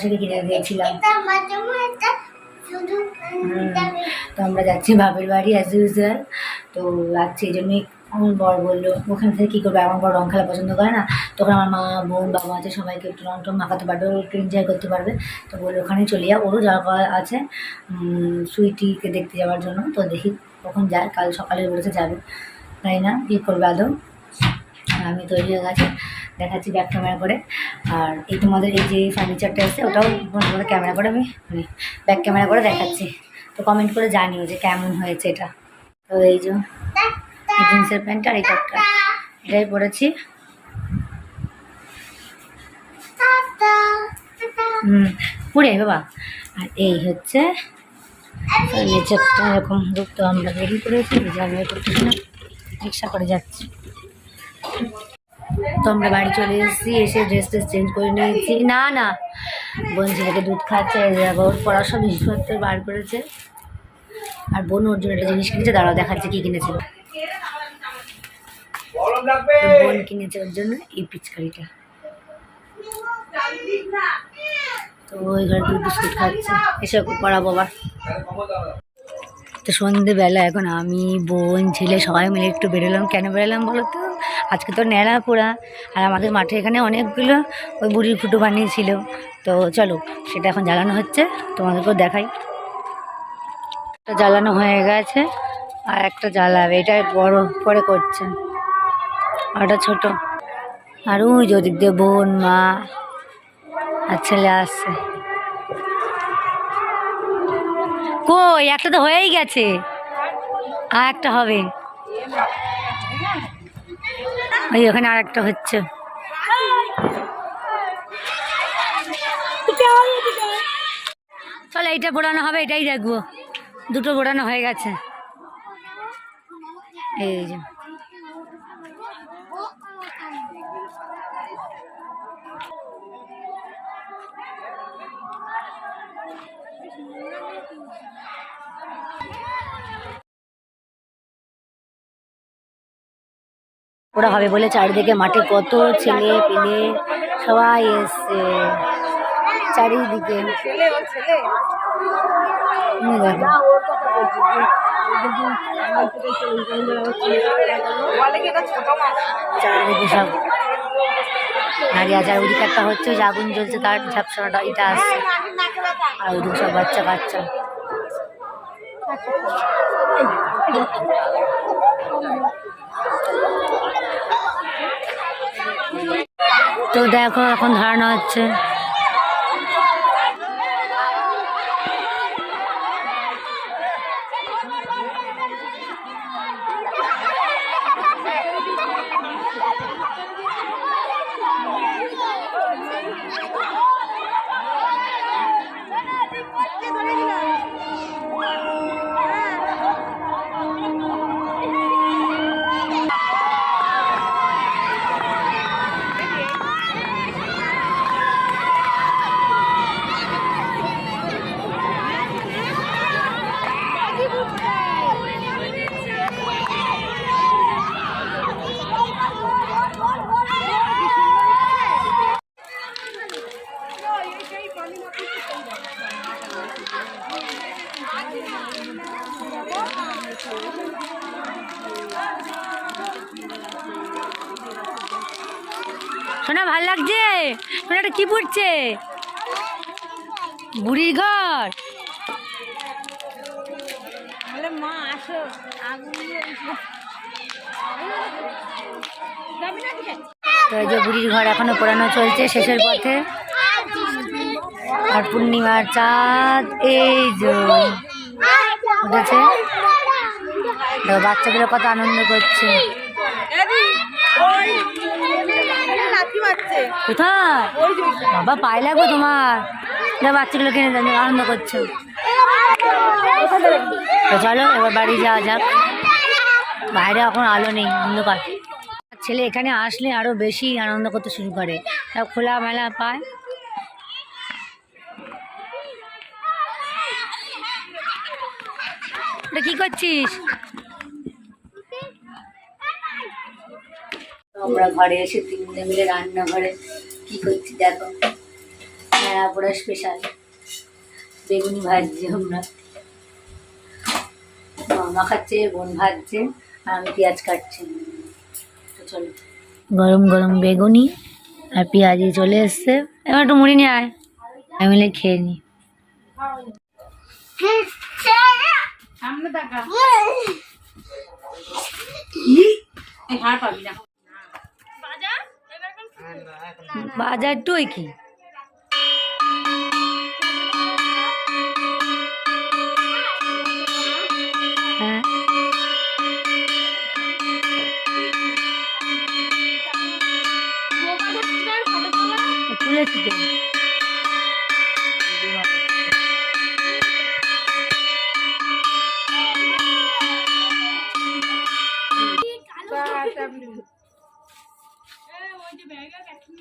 সেটা কিনে দিয়েছিলাম। তো আমরা যাচ্ছি বাপের বাড়ি অ্যাজ ইউজুয়াল। তো যাচ্ছি এই জন্যই আমার বর বললো ওখান থেকে কী করবে, আমার বর রং খেলা পছন্দ করে না, তখন আমার মা বোন বাবা আছে সবাইকে একটু রং টং মাখাতে পারবে, ও একটু এনজয় করতে পারবে। তো বললো ওখানেই চলে যাও, ওরও যাওয়া আছে সুইটিকে দেখতে যাওয়ার জন্য। তো দেখি কখন যায়, কাল সকালে বলেছে যাবে, তাই না কী করবে আদৌ। আমি তৈরি হয়ে গেছি, দেখাচ্ছি ব্যাক ক্যামেরা করে। আর এই তোমাদের এই যে ফার্নিচারটা এসে ওটাও তোমাদের ক্যামেরা করে আমি মানে ব্যাক ক্যামেরা করে দেখাচ্ছি। তো কমেন্ট করে জানিও যে কেমন হয়েছে এটা। তো এই যে জিন্সের প্যান্ট আর এই টপটা এটাই পরেছি। পরে বাবা। আর এই হচ্ছে ফার্নিচারটা এরকম তো আমরা রেডি করেছি, আমি করতেছি না, রিক্সা করে যাচ্ছি। তো আমরা বাড়ি চলে এসেছি, এসে ড্রেস ট্রেস চেঞ্জ করে নিয়েছি। না না বোন ছেলেকে দুধ খাচ্ছে, ওর পড়ার সব জিনিসপত্র বার করেছে। আর বোন ওর জন্য একটা জিনিস কিনেছে, দাঁড়াও দেখাচ্ছে কী কিনেছে। বোন কিনেছে ওর জন্য এই পিচকারিটা। তো ওই ঘরে দুধ বিস্কুট খাচ্ছে, এসে পড়াবো আবার। তো সন্ধেবেলা এখন আমি বোন ছেলে সবাই মিলে একটু বেরোলাম। কেন বেরোলাম বলো তো, আজকে তো ন্যাড়া পোড়া, আর আমাদের মাঠে এখানে অনেকগুলো ওই বুড়ির ফুটো বানিয়েছিল। তো চলো সেটা এখন জ্বালানো হচ্ছে, তোমাদেরকেও দেখাই। একটা জ্বালানো হয়ে গেছে আর একটা জ্বালাবে, এটা বড় করে করছে আর ওটা ছোট। আর ওই যদি দিয়ে বোন মা আর ছেলে আসছে। কই একটা তো হয়েই গেছে, আর একটা হবে ওই ওখানে আর একটা হচ্ছে। চলো এইটা বোড়ানো হবে, এটাই দেখবো। দুটো বোড়ানো হয়ে গেছে। এই যে ওরা হবে বলে চারিদিকে মাঠে কত ছেলে পেলে সবাই এসছে চারিদিকে। চারিদিকে সব দাঁড়িয়ে আছে। আর ওদিকে একটা হচ্ছে যে আগুন জ্বলছে, তার ঝাপসাটা এটা আসছে। আর ওদিকে সব বাচ্চা কাচ্চা। তো দেখো এখন ধারণা হচ্ছে। শোনা ভাল লাগছে, শোনা এটা কি পড়ছে, বুড়ির ঘর। মা আসো, তো এই যে বুড়ির ঘর এখনো পোড়ানো চলছে, শেষের পথে। আর পূর্ণিমার চাঁদ এই যে উঠেছে, বাচ্চাগুলো কত আনন্দ করছে। কোথায় বাবা পায়ে লাগবে তোমার, বাচ্চাগুলো কিনে আনন্দ করছে। তো চলো এবার বাড়ি যাওয়া যাক, বাইরে এখন আলো নেই, অন্ধকার। ছেলে এখানে আসলে আরো বেশি আনন্দ করতে শুরু করে, সব খোলা মেলা পায়। এটা কি করছিস? আমরা ঘরে এসে তিনজনে মিলে রান্নাঘরে কি করছি দেখো। নেড়া পোড়া স্পেশাল বেগুনি ভাজছে আমরা, মামা খাচ্ছে, বোন ভাজছে, আর আমি পেঁয়াজ কাটছি। তো চলো, গরম গরম বেগুনি আর পেঁয়াজি চলে এসছে। এবার একটু মুড়ি নিয়ে আয়, আমি মিলে খেয়ে নি। বাজার তুই কি হ্যাঁ তুলেছি তো।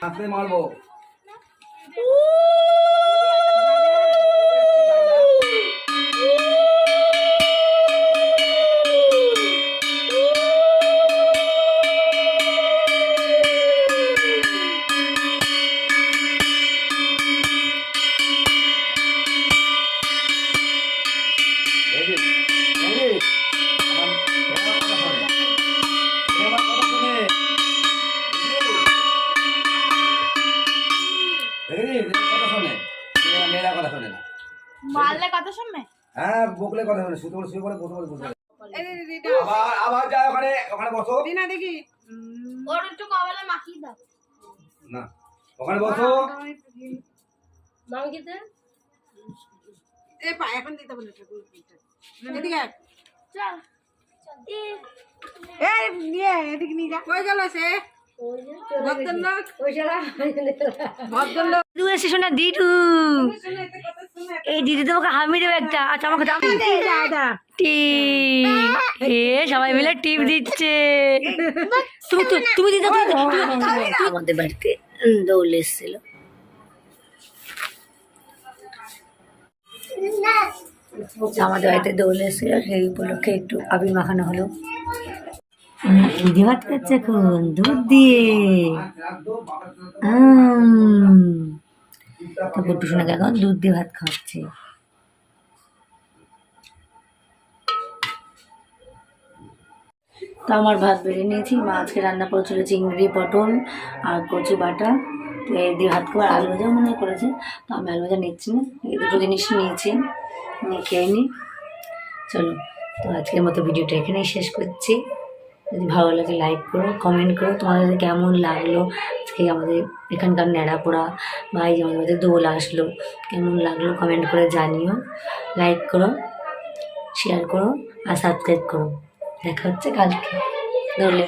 হাতে মারবো। মারলে কথা শুনবে? হ্যাঁ, বকলে কথা শুনে, শুতে শুয়ে পড়ে বসে বসে। আবার আবার যাও ওখানে, ওখানে বসো। দিনা দেখি ওর একটু কপালে মাখিয়ে দাও না, ওখানে বসো। নাম কিতে এ পা এখন দিতে বলে এদিকে চল এই নিয়ে এদিকে নিয়ে যা। কই গেল সে ভদ্রলোক? ভদ্রলোক দিদু এসেছো না দিদু? এই দিদি তোমাকে হামি দেবে একটা। আচ্ছা আমাকে দাম টিপ, এ সবাই মিলে টিপ দিচ্ছে। তুমি তুমি দিদা আমাদের বাড়িতে দৌড় এসেছিল। আমাদের বাড়িতে দৌড় এসেছিল, সেই উপলক্ষে একটু আবির মাখানো হলো। দিদি ভাত খাচ্ছে এখন দুধ দিয়ে। তো পুটু শোনাকে এখন দুধ দিয়ে ভাত খাচ্ছে। তো আমার ভাত বেড়ে নিয়েছি। মা আজকে রান্না করেছিল চিংড়ি, পটল আর কচু বাটা। তো এই দিয়ে ভাত খাবার, আলু ভাজা মনে হয় করেছে। তো আমি আলু ভাজা নিচ্ছি না, এই দুটো জিনিস নিয়েছি, নিয়ে খেয়ে নিই। চলো, তো আজকের মতো ভিডিওটা এখানেই শেষ করছি। যদি ভালো লাগে লাইক করো, কমেন্ট করো তোমাদের কেমন লাগলো আজকে আমাদের এখানকার ন্যাড়া পোড়া বা এই যে আমাদের দোল আসলো, কেমন লাগলো কমেন্ট করে জানিও। লাইক করো, শেয়ার করো আর সাবস্ক্রাইব করো। দেখা হচ্ছে কালকে দোলে।